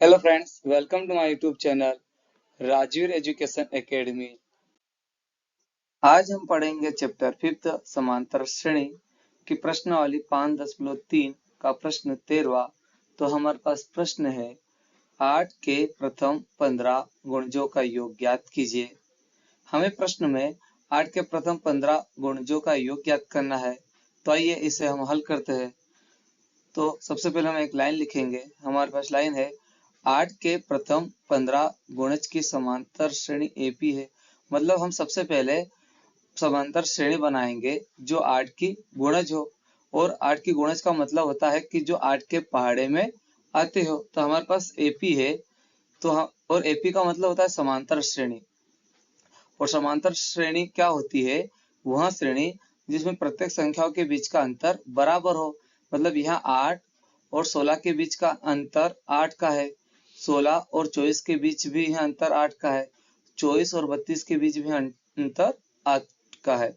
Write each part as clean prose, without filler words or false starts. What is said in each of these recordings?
Hello friends, welcome to my YouTube channel Rajveer education academy. आज हम पढ़ेंगे चैप्टर 5 समांतर श्रेणी की प्रश्नावली 5.3 का प्रश्न 13वां। तो हमारे पास प्रश्न है 8 के प्रथम 15 गुणजों का योग ज्ञात कीजिए। हमें प्रश्न में 8 के प्रथम 15 गुणजों का योग ज्ञात करना है। तो आइए इसे हम हल करते हैं। तो सबसे पहले हम एक लाइन लिखेंगे। हमारे पास लाइन है 8 के प्रथम 15 गुणज की समांतर श्रेणी एपी है। मतलब हम सबसे पहले समांतर श्रेणी बनाएंगे जो 8 की गुणज हो, और 8 की गुणज का मतलब होता है कि जो 8 के पहाड़े में आते हो। तो हमारे पास एपी है, तो हम, और एपी का मतलब होता है समांतर श्रेणी। और समांतर श्रेणी क्या होती है? वह श्रेणी जिसमें प्रत्येक संख्याओं के बीच का अंतर बराबर हो। मतलब यहाँ 8 और 16 के बीच का अंतर 8 का है, 16 और 24 के बीच भी यह अंतर 8 का है, 24 और 32 के बीच भी अंतर 8 का है।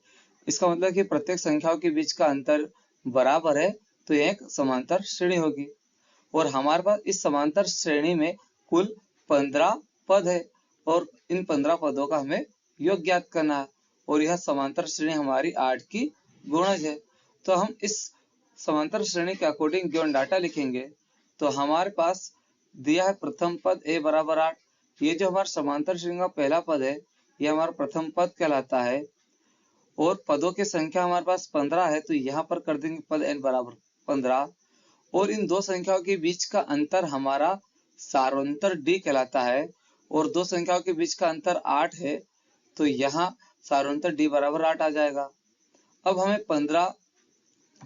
इसका मतलब कि प्रत्येक संख्याओं के बीच का अंतर बराबर है, तो यह एक समांतर श्रेणी होगी। और हमारे पास इस समांतर श्रेणी में कुल 15 पद है, और इन 15 पदों का हमें योग ज्ञात करना है। और यह समांतर श्रेणी हमारी 8 की गुणज है। तो हम इस समांतर श्रेणी के अकॉर्डिंग गिवन डाटा लिखेंगे। तो हमारे पास दिया है प्रथम पद a बराबर 8। ये जो हमारा समांतर श्रेणी का पहला पद है, यह हमारा प्रथम पद कहलाता है। और पदों की संख्या हमारे पास 15 है, तो यहाँ पर कर देंगे पद n बराबर 15। और इन दो संख्याओं के बीच का अंतर हमारा सारोंतर d कहलाता है। और दो संख्याओं के बीच का अंतर 8 है, तो यहाँ सारोंतर d बराबर 8 आ जाएगा। अब हमें 15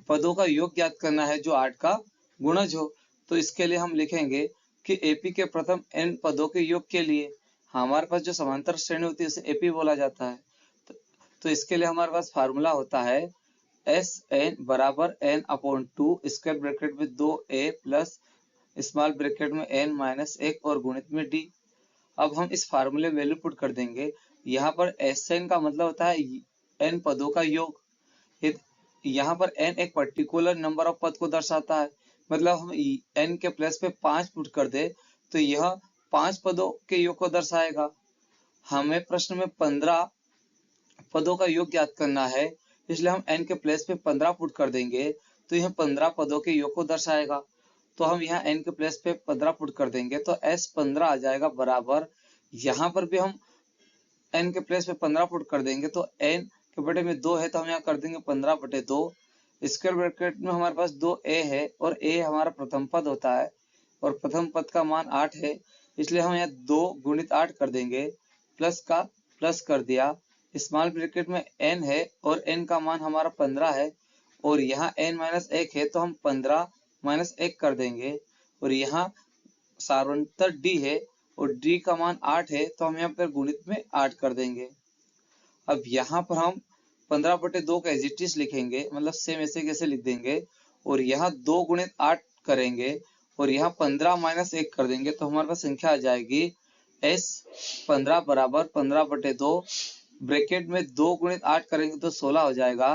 पदों का योग ज्ञात करना है जो 8 का गुणज हो। तो इसके लिए हम लिखेंगे कि एपी के प्रथम n पदों के योग के लिए हमारे पास जो समांतर श्रेणी होती है उसे एपी बोला जाता है। तो इसके लिए हमारे पास फार्मूला होता है एस एन बराबर एन अपॉन 2 स्क्वायर ब्रैकेट में 2a प्लस स्मॉल ब्रैकेट में n माइनस 1 और गुणित में d। अब हम इस फार्मूले में वैल्यू पुट कर देंगे। यहाँ पर एस एन का मतलब होता है n पदों का योग। यहाँ पर n एक पर्टिकुलर नंबर ऑफ पद को दर्शाता है। मतलब हम n के प्लेस पे 5 पुट कर दे तो यह 5 पदों के योग को दर्शाएगा। हमें प्रश्न में 15 पदों का योग ज्ञात करना है, इसलिए हम n के प्लेस पे 15 पुट कर देंगे, तो यह 15 पदों के योग को दर्शाएगा। तो हम यहाँ n के प्लेस पे 15 पुट कर देंगे, तो s 15 आ जाएगा बराबर। यहाँ पर भी हम n के प्लेस पे 15 पुट कर देंगे, तो n के बटे में 2 है, तो हम यहाँ कर देंगे 15 बटे 2। स्क्वायर ब्रैकेट में हमारे पास 2a है, और a हमारा प्रथम पद होता है, और प्रथम पद का मान 8 है, इसलिए हम यहाँ 2 गुणित 8 कर देंगे। प्लस का प्लस कर दिया। स्मॉल ब्रैकेट में n है, और n का मान हमारा 15 है, और यहाँ n माइनस 1 है, तो हम 15 माइनस 1 कर देंगे। और यहाँ सारोंतर d है, और d का मान 8 है, तो हम यहाँ पर गुणित में 8 कर देंगे। अब यहाँ पर हम 15 बटे 2 का एजिटिस लिखेंगे, मतलब सेम ऐसे कैसे लिख देंगे। और यहाँ 2 गुणित 8 करेंगे, और यहाँ 15 माइनस 1 कर देंगे, तो हमारे पास संख्या आ जाएगी s 15 बराबर 15 बटे 2 ब्रैकेट में 2 गुणित 8 करेंगे तो 16 हो जाएगा।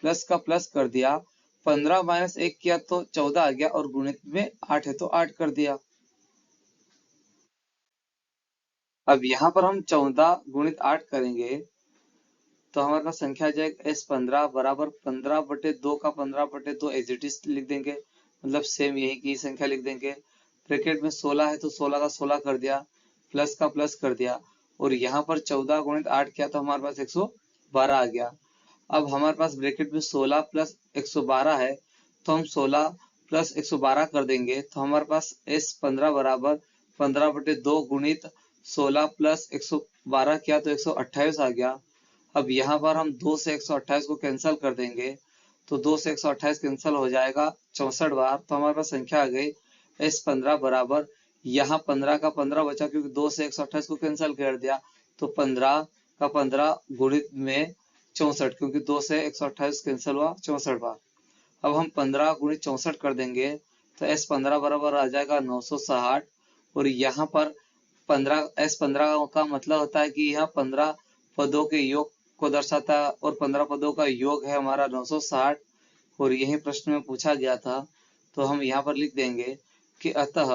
प्लस का प्लस कर दिया, 15 माइनस 1 किया तो 14 आ गया, और गुणित में 8 है तो 8 कर दिया। अब यहाँ पर हम 14 गुणित 8 करेंगे, तो हमारे पास संख्या आ जाएगी s 15 बराबर 15 बटे 2 का 15 बटे 2 एज इट इज लिख देंगे, मतलब सेम यही की संख्या लिख देंगे। ब्रैकेट में 16 है, तो 16 का 16 कर दिया, प्लस का प्लस कर दिया, और यहाँ पर 14 गुणित 8 किया तो हमारे पास 112 आ गया। अब हमारे पास ब्रैकेट में 16 प्लस 112 है, तो हम 16 प्लस 112 कर देंगे, तो हमारे पास s 15 बराबर 15 बटे 2 गुणित 16 प्लस 112 किया तो 128 आ गया। अब यहाँ पर हम 2 से 128 को कैंसिल कर देंगे, तो 2 से 128 कैंसिल हो जाएगा 64 बार, तो हमारे पास संख्या आ गई s 15 बराबर, यहाँ 15 का 15 बचा क्योंकि 2 से 128 को कैंसिल कर दिया, तो 15 का 15 गुणित में 64, क्योंकि 2 से 128 कैंसिल हुआ 64 बार। अब हम 15 गुणित 64 कर देंगे, तो s 15 बराबर आ जाएगा 960। और यहाँ पर 15 का मतलब होता है कि यहाँ 15 पदों के योग को दर्शाता है, और 15 पदों का योग है हमारा 960, और यही प्रश्न में पूछा गया था। तो हम यहाँ पर लिख देंगे कि अतः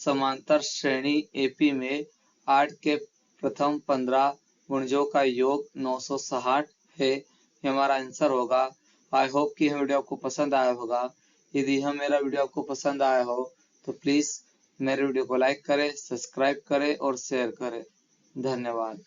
समांतर श्रेणी एपी में 8 के प्रथम 15 गुणजों का योग 960 है। ये हमारा आंसर होगा। आई होप कि यह वीडियो आपको पसंद आया होगा। यदि यह मेरा वीडियो आपको पसंद आया हो तो प्लीज मेरे वीडियो को लाइक करें, सब्सक्राइब करें और शेयर करें। धन्यवाद।